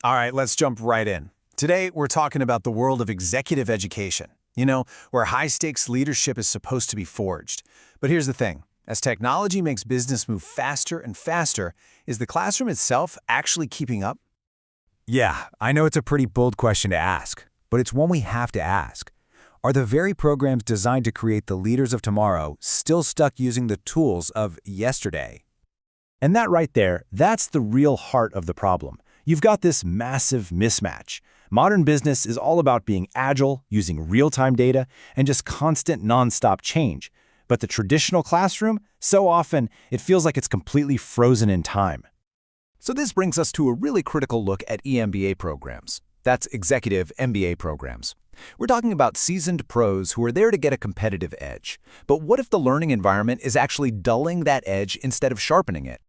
All right, let's jump right in. Today, we're talking about the world of executive education, where high-stakes leadership is supposed to be forged. But here's the thing. As technology makes business move faster and faster, is the classroom itself actually keeping up? Yeah, I know it's a pretty bold question to ask, but it's one we have to ask. Are the very programs designed to create the leaders of tomorrow still stuck using the tools of yesterday? And that right there, that's the real heart of the problem. You've got this massive mismatch. Modern business is all about being agile, using real-time data, and just constant non-stop change. But the traditional classroom, so often, it feels like it's completely frozen in time. So this brings us to a really critical look at EMBA programs. That's executive MBA programs. We're talking about seasoned pros who are there to get a competitive edge. But what if the learning environment is actually dulling that edge instead of sharpening it?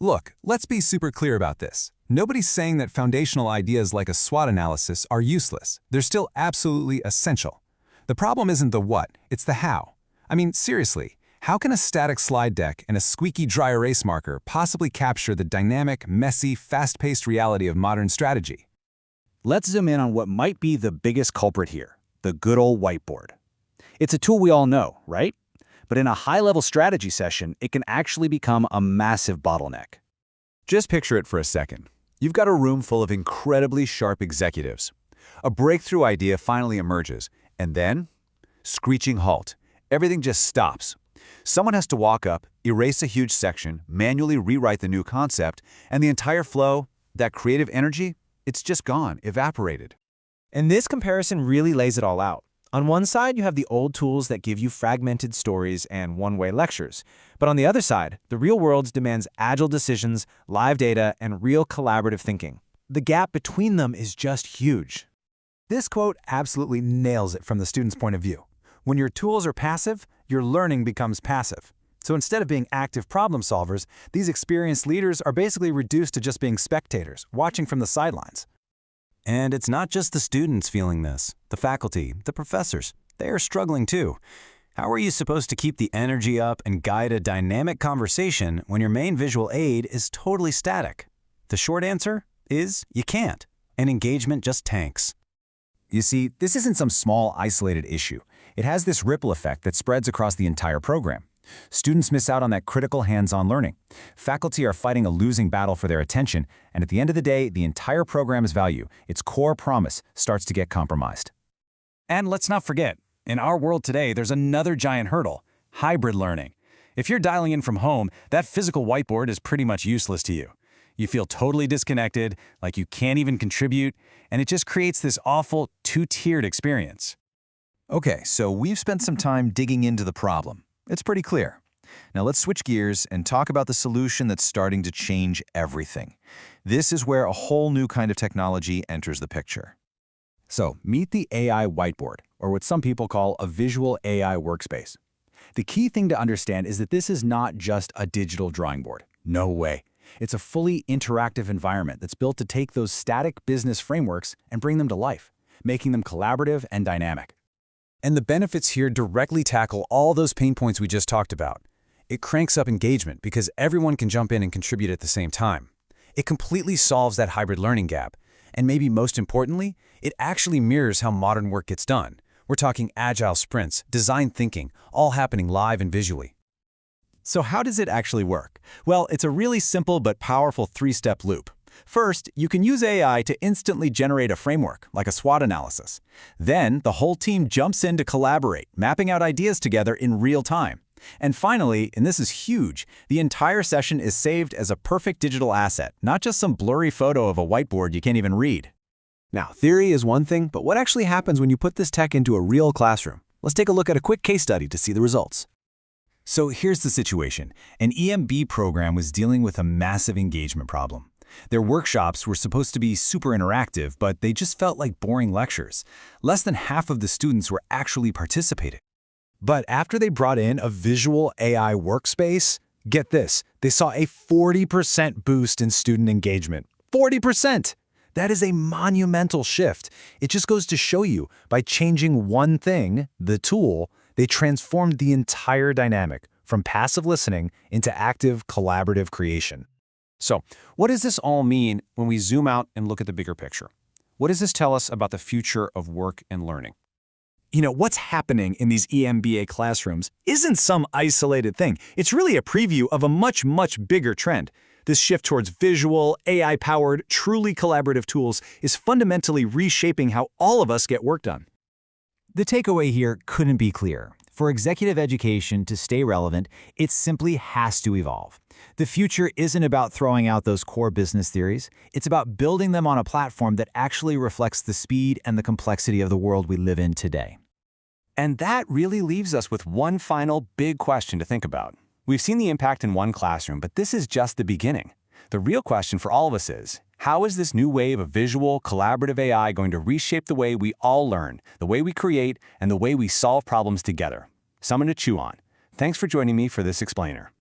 Look, let's be super clear about this. Nobody's saying that foundational ideas like a SWOT analysis are useless. They're still absolutely essential. The problem isn't the what, it's the how. I mean, seriously, how can a static slide deck and a squeaky dry erase marker possibly capture the dynamic, messy, fast-paced reality of modern strategy? Let's zoom in on what might be the biggest culprit here, the good old whiteboard. It's a tool we all know, right? But in a high-level strategy session, it can actually become a massive bottleneck. Just picture it for a second. You've got a room full of incredibly sharp executives. A breakthrough idea finally emerges, and then, screeching halt. Everything just stops. Someone has to walk up, erase a huge section, manually rewrite the new concept, and the entire flow, that creative energy, it's just gone, evaporated. And this comparison really lays it all out. On one side, you have the old tools that give you fragmented stories and one-way lectures. But on the other side, the real world demands agile decisions, live data, and real collaborative thinking. The gap between them is just huge. This quote absolutely nails it from the student's point of view. When your tools are passive, your learning becomes passive. So instead of being active problem solvers, these experienced leaders are basically reduced to just being spectators, watching from the sidelines. And it's not just the students feeling this. The faculty, the professors, they are struggling too. How are you supposed to keep the energy up and guide a dynamic conversation when your main visual aid is totally static? The short answer is you can't, and engagement just tanks. You see, this isn't some small, isolated issue. It has this ripple effect that spreads across the entire program. Students miss out on that critical hands-on learning. Faculty are fighting a losing battle for their attention, and at the end of the day, the entire program's value, its core promise, starts to get compromised. And let's not forget, in our world today, there's another giant hurdle: hybrid learning. If you're dialing in from home, that physical whiteboard is pretty much useless to you. You feel totally disconnected, like you can't even contribute, and it just creates this awful two-tiered experience. Okay, so we've spent some time digging into the problem. It's pretty clear. Now let's switch gears and talk about the solution that's starting to change everything. This is where a whole new kind of technology enters the picture. So meet the AI whiteboard, or what some people call a visual AI workspace. The key thing to understand is that this is not just a digital drawing board. No way. It's a fully interactive environment that's built to take those static business frameworks and bring them to life, making them collaborative and dynamic. And the benefits here directly tackle all those pain points we just talked about. It cranks up engagement because everyone can jump in and contribute at the same time. It completely solves that hybrid learning gap. And maybe most importantly, it actually mirrors how modern work gets done. We're talking agile sprints, design thinking, all happening live and visually. So how does it actually work? Well, it's a really simple but powerful three-step loop. First, you can use AI to instantly generate a framework, like a SWOT analysis. Then, the whole team jumps in to collaborate, mapping out ideas together in real time. And finally, and this is huge, the entire session is saved as a perfect digital asset, not just some blurry photo of a whiteboard you can't even read. Now, theory is one thing, but what actually happens when you put this tech into a real classroom? Let's take a look at a quick case study to see the results. So here's the situation. An EMB program was dealing with a massive engagement problem. Their workshops were supposed to be super interactive, but they just felt like boring lectures. Less than half of the students were actually participating. But after they brought in a visual AI workspace, get this, they saw a 40% boost in student engagement. 40%! That is a monumental shift. It just goes to show you, by changing one thing, the tool, they transformed the entire dynamic from passive listening into active, collaborative creation. So, what does this all mean when we zoom out and look at the bigger picture? What does this tell us about the future of work and learning? What's happening in these EMBA classrooms isn't some isolated thing. It's really a preview of a much, much bigger trend. This shift towards visual, AI-powered, truly collaborative tools is fundamentally reshaping how all of us get work done. The takeaway here couldn't be clearer. For executive education to stay relevant, it simply has to evolve. The future isn't about throwing out those core business theories. It's about building them on a platform that actually reflects the speed and the complexity of the world we live in today. And that really leaves us with one final big question to think about. We've seen the impact in one classroom, but this is just the beginning. The real question for all of us is, how is this new wave of visual, collaborative AI going to reshape the way we all learn, the way we create, and the way we solve problems together? Something to chew on. Thanks for joining me for this explainer.